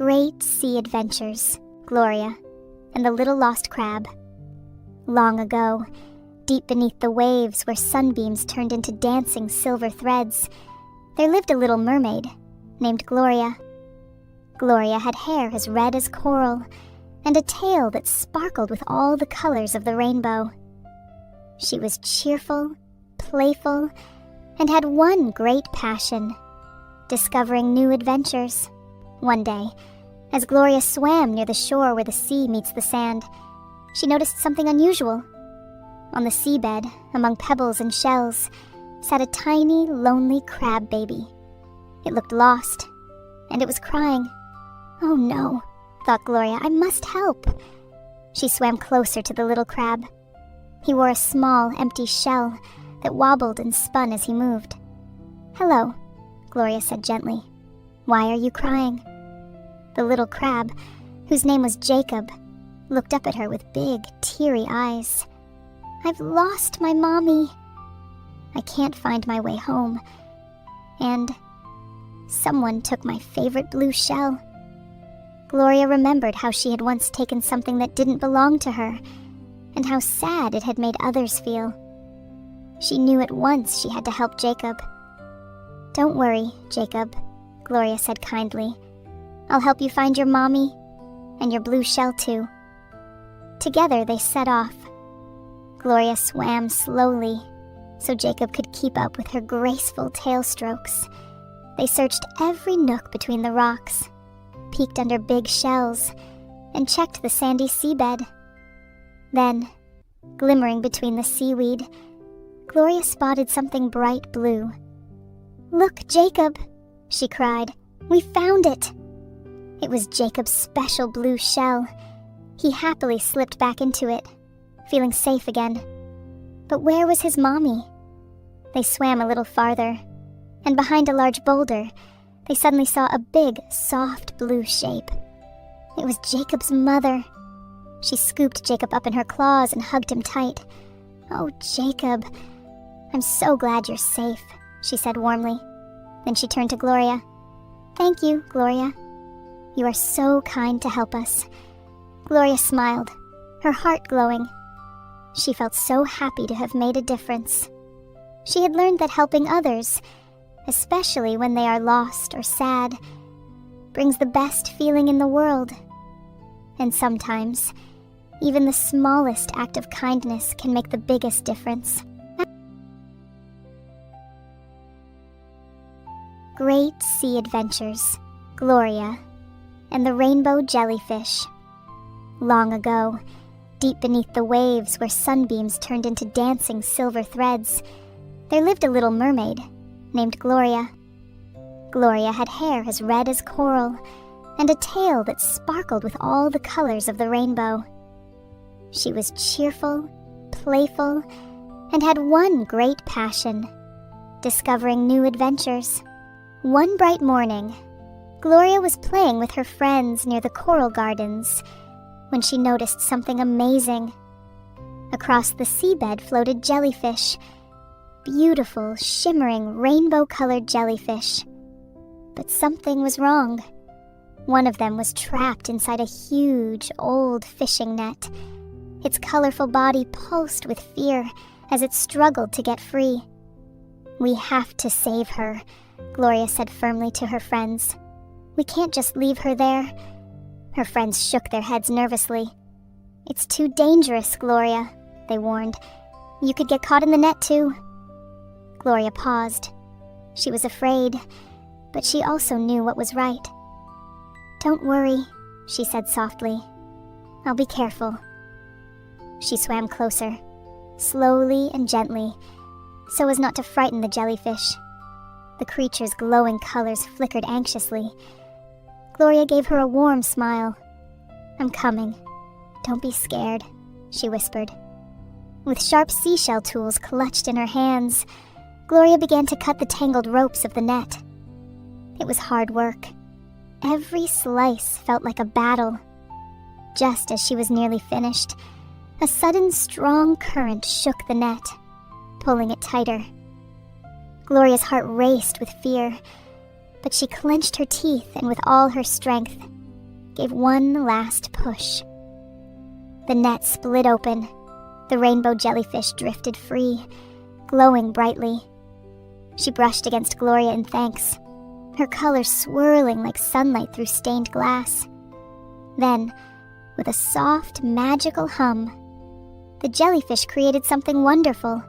Great Sea Adventures, Gloria, and the Little Lost Crab. Long ago, deep beneath the waves where sunbeams turned into dancing silver threads, there lived a little mermaid named Gloria. Gloria had hair as red as coral and a tail that sparkled with all the colors of the rainbow. She was cheerful, playful, and had one great passion: discovering new adventures. One day, as Gloria swam near the shore where the sea meets the sand, she noticed something unusual. On the seabed, among pebbles and shells, sat a tiny, lonely crab baby. It looked lost, and it was crying. "Oh no," thought Gloria, "I must help." She swam closer to the little crab. He wore a small, empty shell that wobbled and spun as he moved. "Hello," Gloria said gently. "Why are you crying?" The little crab, whose name was Jacob, looked up at her with big, teary eyes. "I've lost my mommy. I can't find my way home. And someone took my favorite blue shell." Gloria remembered how she had once taken something that didn't belong to her, and how sad it had made others feel. She knew at once she had to help Jacob. "Don't worry, Jacob," Gloria said kindly. "I'll help you find your mommy, and your blue shell too." Together they set off. Gloria swam slowly, so Jacob could keep up with her graceful tail strokes. They searched every nook between the rocks, peeked under big shells, and checked the sandy seabed. Then, glimmering between the seaweed, Gloria spotted something bright blue. "Look, Jacob," she cried. "We found it!" It was Jacob's special blue shell. He happily slipped back into it, feeling safe again. But where was his mommy? They swam a little farther, and behind a large boulder, they suddenly saw a big, soft blue shape. It was Jacob's mother. She scooped Jacob up in her claws and hugged him tight. "Oh, Jacob, I'm so glad you're safe," she said warmly. Then she turned to Gloria. "Thank you, Gloria. You are so kind to help us." Gloria smiled, her heart glowing. She felt so happy to have made a difference. She had learned that helping others, especially when they are lost or sad, brings the best feeling in the world. And sometimes, even the smallest act of kindness can make the biggest difference. Great Sea Adventures, Gloria, and the Rainbow Jellyfish. Long ago, deep beneath the waves where sunbeams turned into dancing silver threads, there lived a little mermaid named Gloria. Gloria had hair as red as coral and a tail that sparkled with all the colors of the rainbow. She was cheerful, playful, and had one great passion: discovering new adventures. One bright morning, Gloria was playing with her friends near the coral gardens when she noticed something amazing. Across the seabed floated jellyfish, beautiful, shimmering, rainbow-colored jellyfish. But something was wrong. One of them was trapped inside a huge, old fishing net. Its colorful body pulsed with fear as it struggled to get free. "We have to save her," Gloria said firmly to her friends. "We can't just leave her there." Her friends shook their heads nervously. "It's too dangerous, Gloria," they warned. "You could get caught in the net too." Gloria paused. She was afraid, but she also knew what was right. "Don't worry," she said softly. "I'll be careful." She swam closer, slowly and gently, so as not to frighten the jellyfish. The creature's glowing colors flickered anxiously. Gloria gave her a warm smile. "I'm coming. Don't be scared," she whispered. With sharp seashell tools clutched in her hands, Gloria began to cut the tangled ropes of the net. It was hard work. Every slice felt like a battle. Just as she was nearly finished, a sudden strong current shook the net, pulling it tighter. Gloria's heart raced with fear, but she clenched her teeth and with all her strength, gave one last push. The net split open. The rainbow jellyfish drifted free, glowing brightly. She brushed against Gloria in thanks, her colors swirling like sunlight through stained glass. Then, with a soft, magical hum, the jellyfish created something wonderful.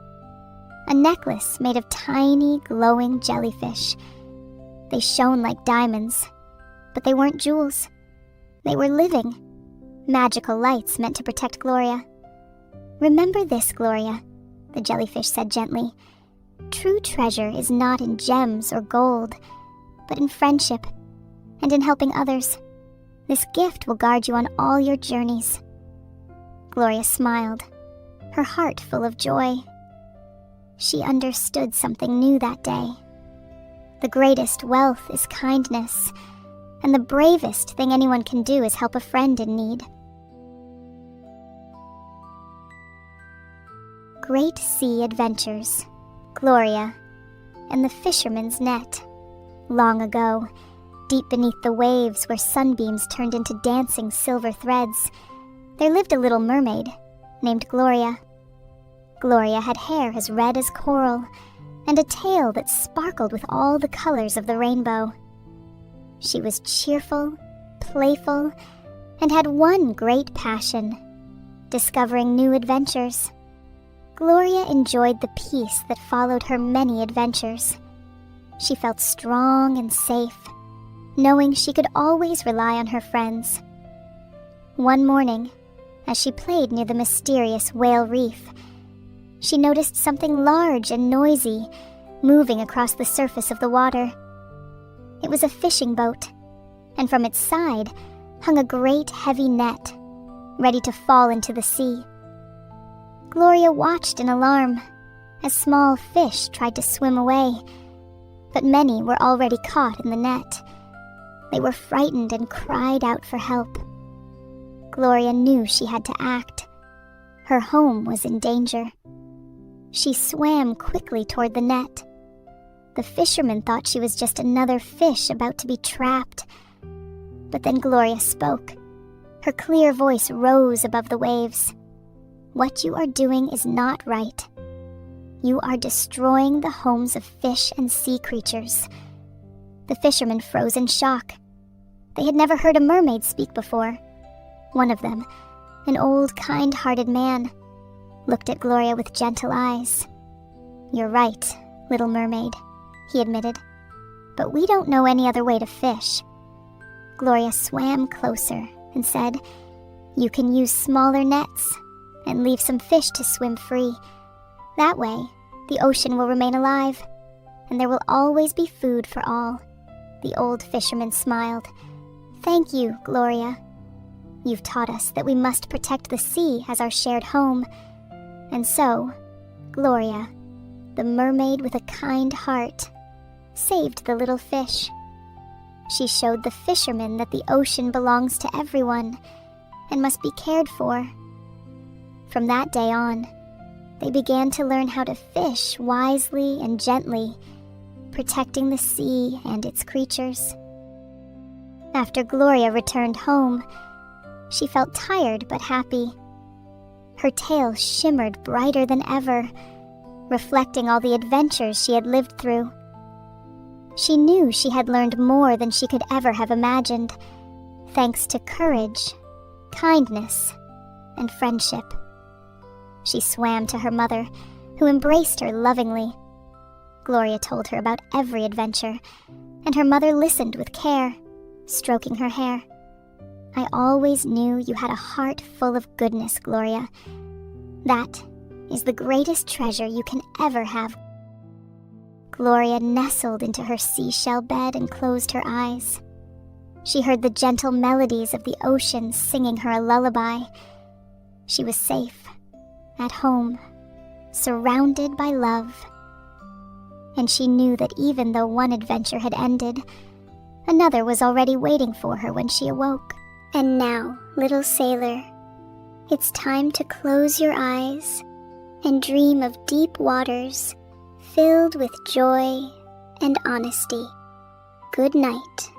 A necklace made of tiny, glowing jellyfish. They shone like diamonds, but they weren't jewels. They were living, magical lights meant to protect Gloria. "Remember this, Gloria," the jellyfish said gently. "True treasure is not in gems or gold, but in friendship and in helping others. This gift will guard you on all your journeys." Gloria smiled, her heart full of joy. She understood something new that day. The greatest wealth is kindness, and the bravest thing anyone can do is help a friend in need. Great Sea Adventures, Gloria, and the Fisherman's Net. Long ago, deep beneath the waves where sunbeams turned into dancing silver threads, there lived a little mermaid named Gloria. Gloria had hair as red as coral and a tail that sparkled with all the colors of the rainbow. She was cheerful, playful, and had one great passion: discovering new adventures. Gloria enjoyed the peace that followed her many adventures. She felt strong and safe, knowing she could always rely on her friends. One morning, as she played near the mysterious whale reef, she noticed something large and noisy moving across the surface of the water. It was a fishing boat, and from its side hung a great heavy net, ready to fall into the sea. Gloria watched in alarm as small fish tried to swim away, but many were already caught in the net. They were frightened and cried out for help. Gloria knew she had to act. Her home was in danger. She swam quickly toward the net. The fisherman thought she was just another fish about to be trapped. But then Gloria spoke. Her clear voice rose above the waves. "What you are doing is not right. You are destroying the homes of fish and sea creatures." The fishermen froze in shock. They had never heard a mermaid speak before. One of them, an old, kind-hearted man, looked at Gloria with gentle eyes. "You're right, little mermaid," he admitted. "But we don't know any other way to fish." Gloria swam closer and said, "You can use smaller nets and leave some fish to swim free. That way, the ocean will remain alive, and there will always be food for all." The old fisherman smiled. "Thank you, Gloria. You've taught us that we must protect the sea as our shared home." And so, Gloria, the mermaid with a kind heart, saved the little fish. She showed the fishermen that the ocean belongs to everyone and must be cared for. From that day on, they began to learn how to fish wisely and gently, protecting the sea and its creatures. After Gloria returned home, she felt tired but happy. Her tail shimmered brighter than ever, reflecting all the adventures she had lived through. She knew she had learned more than she could ever have imagined, thanks to courage, kindness, and friendship. She swam to her mother, who embraced her lovingly. Gloria told her about every adventure, and her mother listened with care, stroking her hair. "I always knew you had a heart full of goodness, Gloria. That is the greatest treasure you can ever have." Gloria nestled into her seashell bed and closed her eyes. She heard the gentle melodies of the ocean singing her a lullaby. She was safe, at home, surrounded by love. And she knew that even though one adventure had ended, another was already waiting for her when she awoke. And now, little sailor, it's time to close your eyes and dream of deep waters filled with joy and honesty. Good night.